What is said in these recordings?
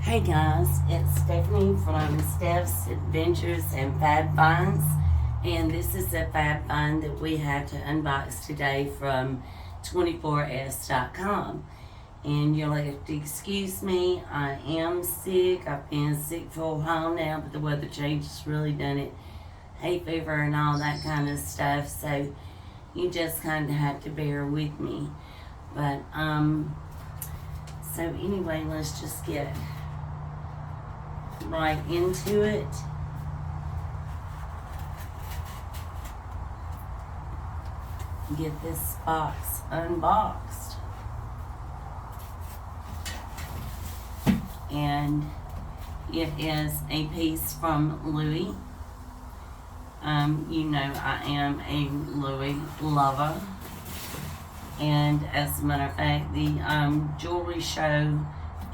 Hey guys, it's Stephanie from Steph's Adventures and Fab Finds, and this is a Fab Find that we have to unbox today from 24s.com. And you'll have to excuse me, I am sick. I've been sick for a while now, but the weather change has really done it. Hay fever and all that kind of stuff, so you just kind of have to bear with me. But, so anyway, let's just get right into it. Get this box unboxed. And it is a piece from Louis. You know I am a Louis lover. And as a matter of fact, the jewelry show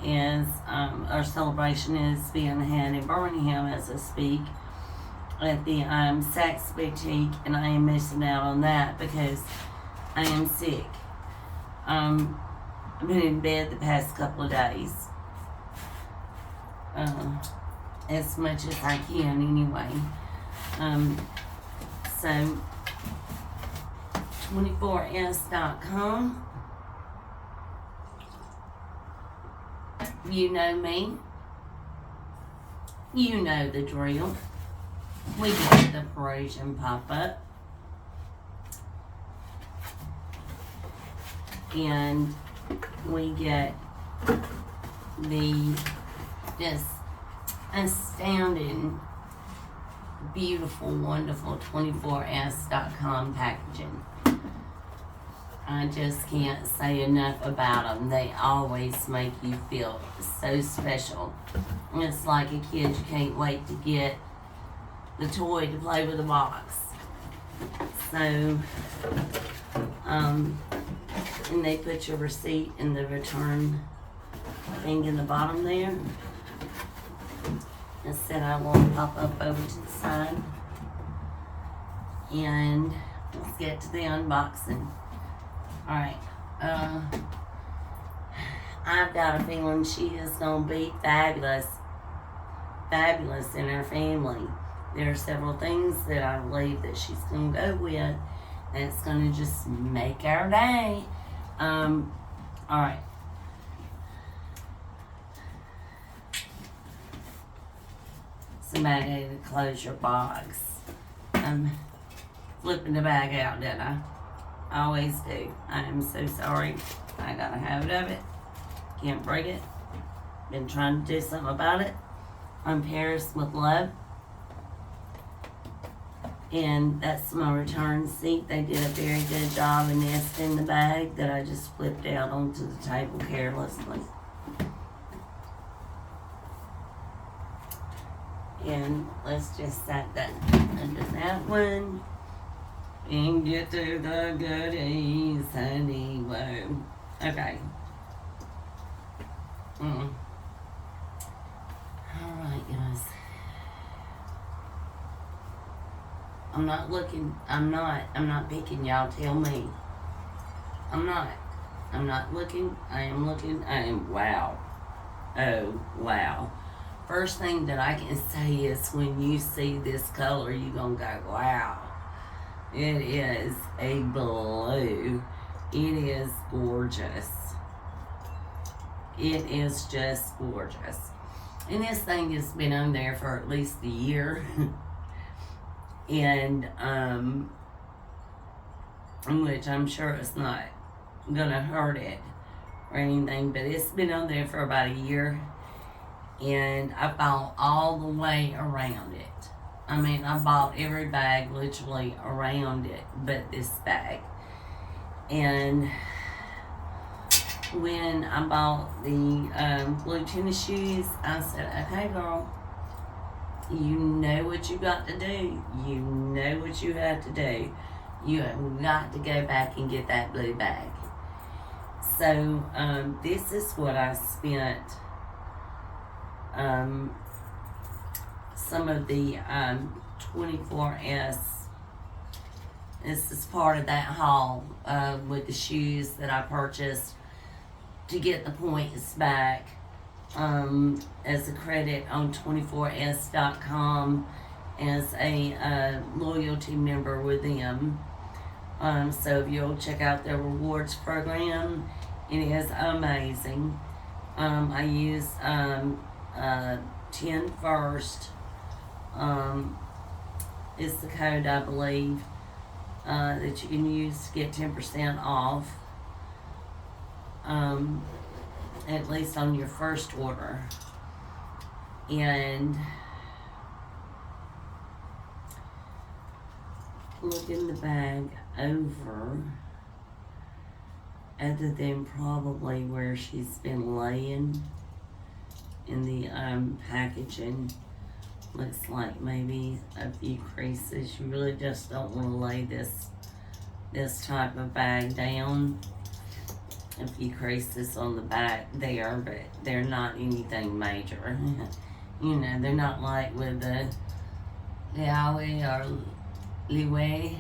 is, our celebration is being had in Birmingham as I speak at the Saks Boutique, and I am missing out on that because I am sick. I've been in bed the past couple of days, as much as I can anyway. So 24s.com. You know me. You know the drill. We get the Parisian pop-up. And we get the just astounding, beautiful, wonderful 24s.com packaging. I just can't say enough about them. They always make you feel so special. It's like a kid, you can't wait to get the toy to play with the box. So, and they put your receipt in the return thing in the bottom there. Instead, I will pop up over to the side. And let's get to the unboxing. Alright, I've got a feeling she is going to be fabulous in her family. There are several things that I believe that she's going to go with that's going to just make our day. Alright. Somebody had to close your box. I'm flipping the bag out, didn't I? I always do. I am so sorry. I got a habit of it. Can't break it. Been trying to do something about it. I'm Paris with love. And that's my return seat. They did a very good job in nesting the bag that I just flipped out onto the table carelessly. And let's just set that under that one. And get to the goodies, honey, whoa. Okay. Alright, guys. I'm not picking, y'all tell me. I'm not looking, I am looking, wow. Oh, wow. First thing that I can say is when you see this color, you're gonna go, wow. It is a blue. It is gorgeous. It is just gorgeous. And this thing has been on there for at least a year. And, which I'm sure it's not gonna hurt it or anything, but it's been on there for about a year. And I bought all the way around it. I mean, I bought every bag literally around it, but this bag. And when I bought the blue tennis shoes, I said, okay, girl, you know what you got to do. You know what you have to do. You have got to go back and get that blue bag. So, this is what I spent some of the 24s. This is part of that haul with the shoes that I purchased to get the points back as a credit on 24s.com as a loyalty member with them. So if you'll check out their rewards program, it is amazing. I use 10 first. Is the code, I believe, that you can use to get 10% off. At least on your first order. And looking the bag over, other than probably where she's been laying in the packaging, looks like maybe a few creases. You really just don't want to lay this type of bag down. A few creases on the back there, but they're not anything major. You know, they're not like with the Liawe or Liwe,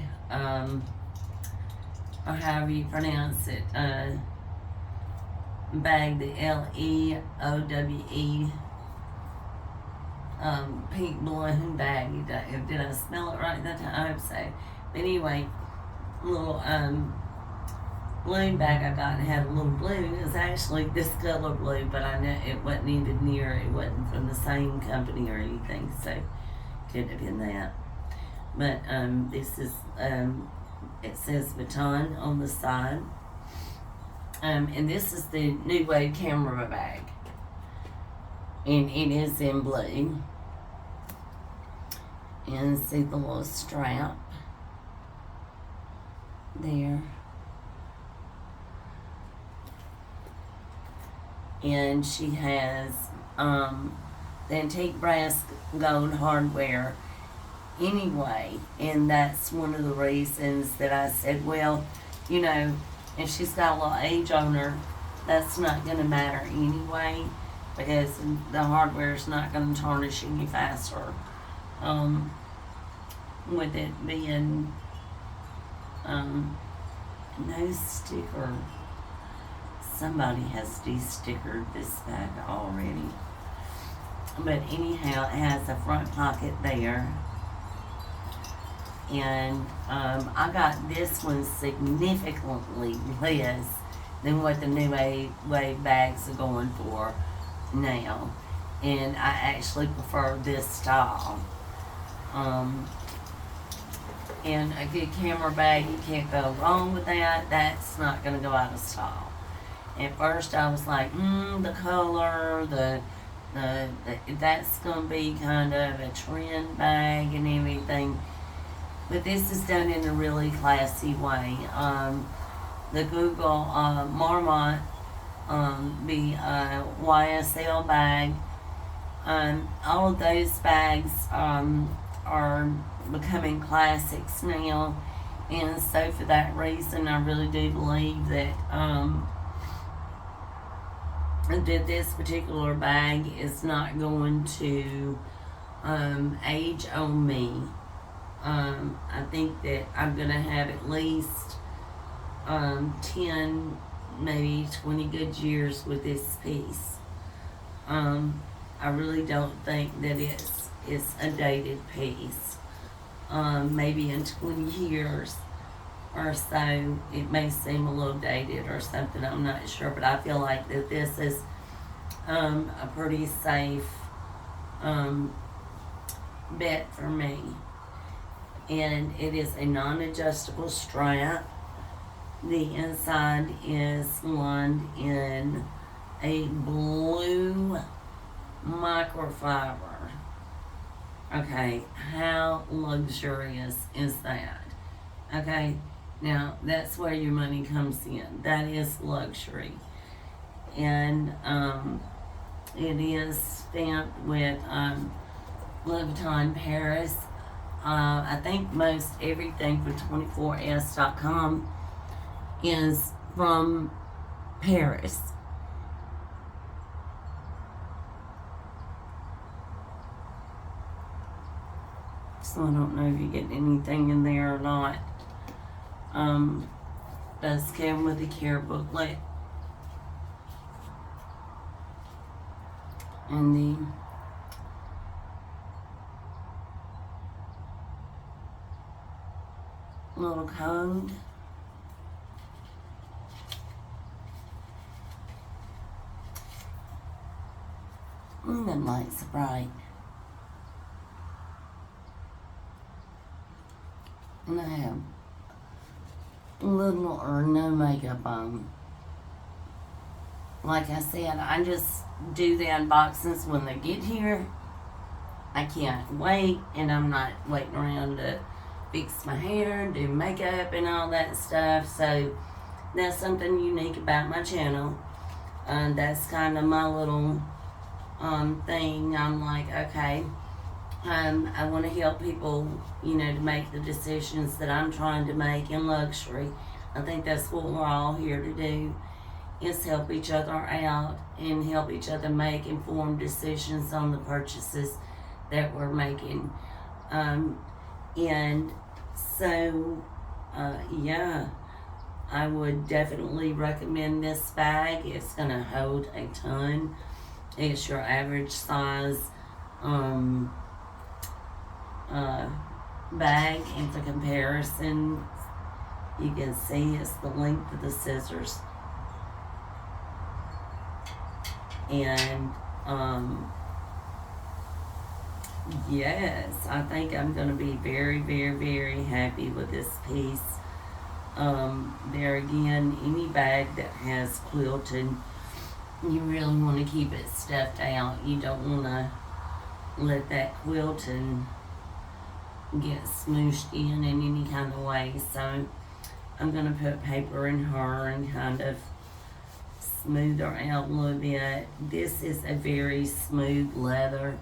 or however you pronounce it, bag, the Leowe, pink balloon bag. Did I smell it right that time? I hope so. But anyway, little balloon bag I got had a little blue. It was actually this color blue, but I know it wasn't even near, it wasn't from the same company or anything, so it could have been that. But this is, it says Vuitton on the side. And this is the New Wave camera bag. And it is in blue. And see the little strap there. And she has the antique brass gold hardware anyway, and that's one of the reasons that I said, well, you know, if she's got a little age on her, that's not going to matter anyway, because the hardware is not going to tarnish any faster. With it being no sticker. Somebody has de-stickered this bag already. But anyhow, it has a front pocket there. And I got this one significantly less than what the New Wave bags are going for now. And I actually prefer this style. And a good camera bag, you can't go wrong with that. That's not going to go out of style. At first I was like, the color, that's going to be kind of a trend bag and everything. But this is done in a really classy way. The Google Marmot, the YSL bag, all of those bags are becoming classics now. And so for that reason, I really do believe that that this particular bag is not going to age on me. I think that I'm going to have at least 10, maybe 20 good years with this piece. I really don't think that it's a dated piece. Maybe in 20 years or so, it may seem a little dated or something, I'm not sure, but I feel like that this is a pretty safe bet for me. And it is a non-adjustable strap. The inside is lined in a blue microfiber. Okay, how luxurious is that? Okay, now that's where your money comes in. That is luxury. And it is stamped with Vuitton Paris. I think most everything for 24s.com is from Paris. So I don't know if you get anything in there or not. Does come with a care booklet. And the little code. The light's bright. And I have little or no makeup on. Like I said, I just do the unboxings when they get here. I can't wait, and I'm not waiting around to fix my hair, do makeup, and all that stuff. So that's something unique about my channel. That's kind of my little thing. I'm like, okay, I want to help people, you know, to make the decisions that I'm trying to make in luxury. I think that's what we're all here to do, is help each other out and help each other make informed decisions on the purchases that we're making. And so, yeah, I would definitely recommend this bag. It's going to hold a ton. It's your average size bag. And for comparison, you can see it's the length of the scissors. And yes, I think I'm going to be very, very, very happy with this piece. There again, any bag that has quilted, you really want to keep it stuffed out. You don't want to let that quilting get smooshed in any kind of way. So I'm going to put paper in her and kind of smooth her out a little bit. This is a very smooth leather.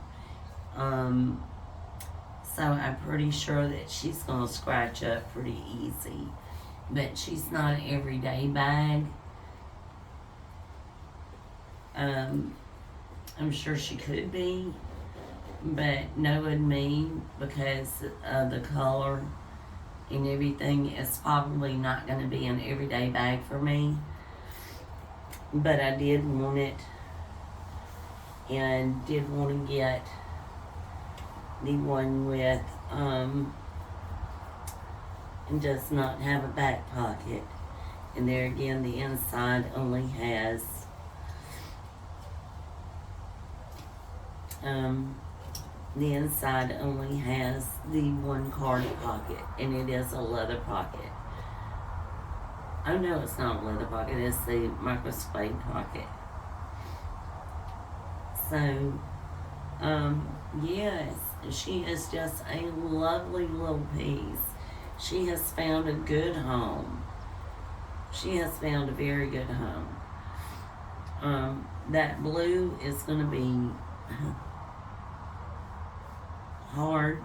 So I'm pretty sure that she's going to scratch up pretty easy. But she's not an everyday bag. I'm sure she could be, but knowing me, because of the color and everything, it's probably not going to be an everyday bag for me. But I did want it, and did want to get the one with and does not have a back pocket. And there again, the inside only has the one card pocket, and it is a leather pocket. Oh no, it's not a leather pocket, it's the microspade pocket. So, yes, she is just a lovely little piece. She has found a good home. She has found a very good home. That blue is going to be hard.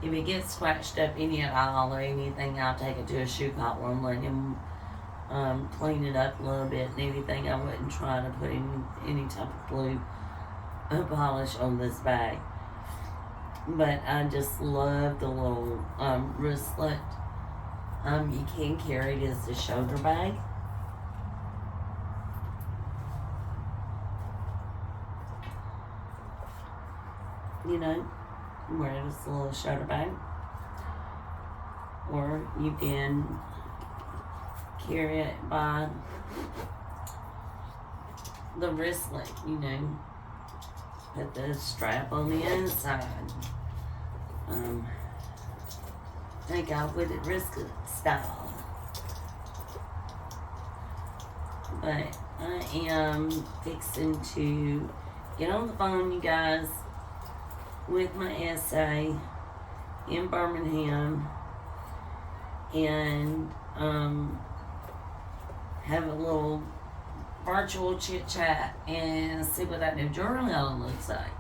If it gets scratched up any at all or anything, I'll take it to a shoe cobbler and let him clean it up a little bit and everything. I wouldn't try to put any type of blue polish on this bag. But I just love the little wristlet. You can carry it as a shoulder bag. You know, wear it as a little shoulder bag. Or you can carry it by the wristlet, you know. Put the strap on the inside. Take off with it wristlet style. But I am fixing to get on the phone, you guys, with my essay in Birmingham and have a little virtual chit chat and see what that new journal looks like,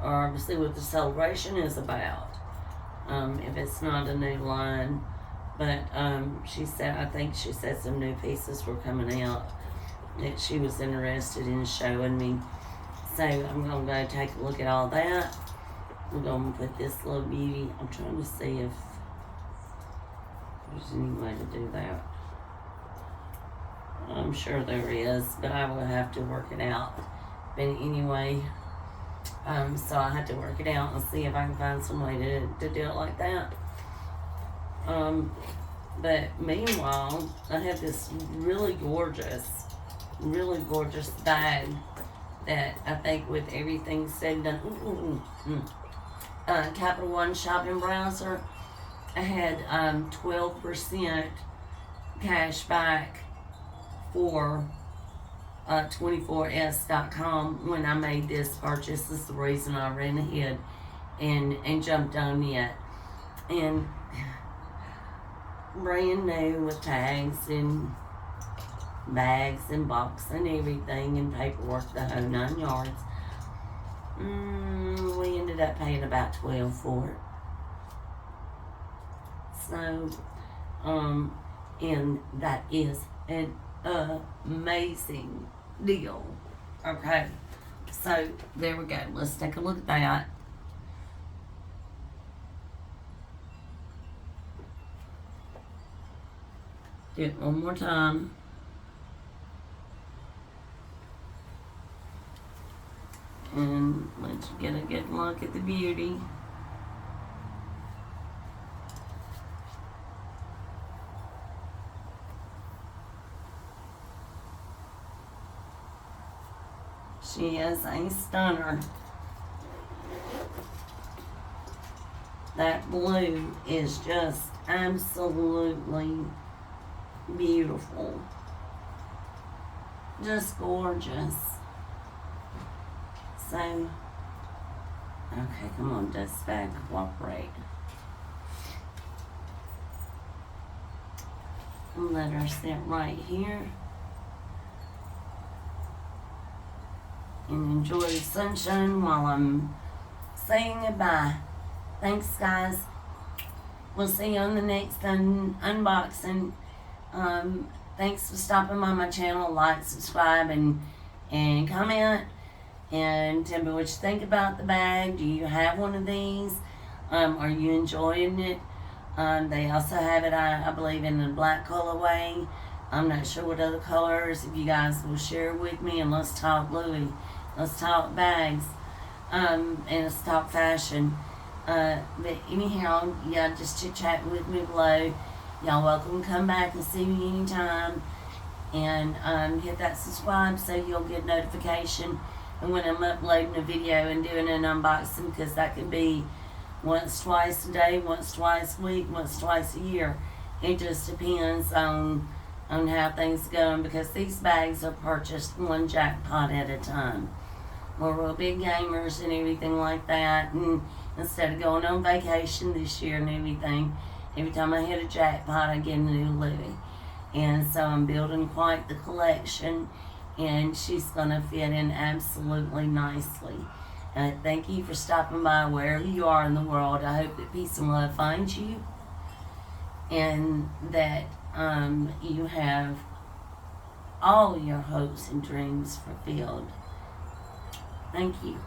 or see what the celebration is about. If it's not a new line, but she said, I think she said some new pieces were coming out that she was interested in showing me. So I'm gonna go take a look at all that. We're gonna put this little beauty. I'm trying to see if there's any way to do that. I'm sure there is, but I will have to work it out But anyway, so I had to work it out and see if I can find some way to do it like that. But meanwhile, I have this really gorgeous bag that I think with everything said and done, Capital One shopping browser, I had 12% cash back for 24s.com when I made this purchase. This is the reason I ran ahead and jumped on it. And brand new with tags and bags and box and everything and paperwork, the whole 9 yards. We ended up paying about $12 for it. So, and that is an amazing deal. Okay, so there we go. Let's take a look at that. Do it one more time. And let's get a good look at the beauty. She is a stunner. That blue is just absolutely beautiful. Just gorgeous. So, okay, come on, dust bag, cooperate. And let her sit right here. And enjoy the sunshine while I'm saying goodbye. Thanks, guys. We'll see you on the next unboxing. Thanks for stopping by my channel. Like, subscribe, and comment. And tell me what you think about the bag. Do you have one of these? Are you enjoying it? They also have it, I believe, in the black colorway. I'm not sure what other colors. If you guys will share with me, and let's talk Louis. Let's talk bags. And let's talk fashion. But anyhow, yeah, just chit-chat with me below. Y'all welcome to come back and see me anytime. And hit that subscribe so you'll get notification. And when I'm uploading a video and doing an unboxing, because that could be once, twice a day, once, twice a week, once, twice a year. It just depends on how things go. Because these bags are purchased one jackpot at a time. We're real big gamers and everything like that. And instead of going on vacation this year and everything, every time I hit a jackpot, I get a new Louis. And so I'm building quite the collection, and she's going to fit in absolutely nicely. Thank you for stopping by wherever you are in the world. I hope that peace and love finds you, and that you have all your hopes and dreams fulfilled. Thank you.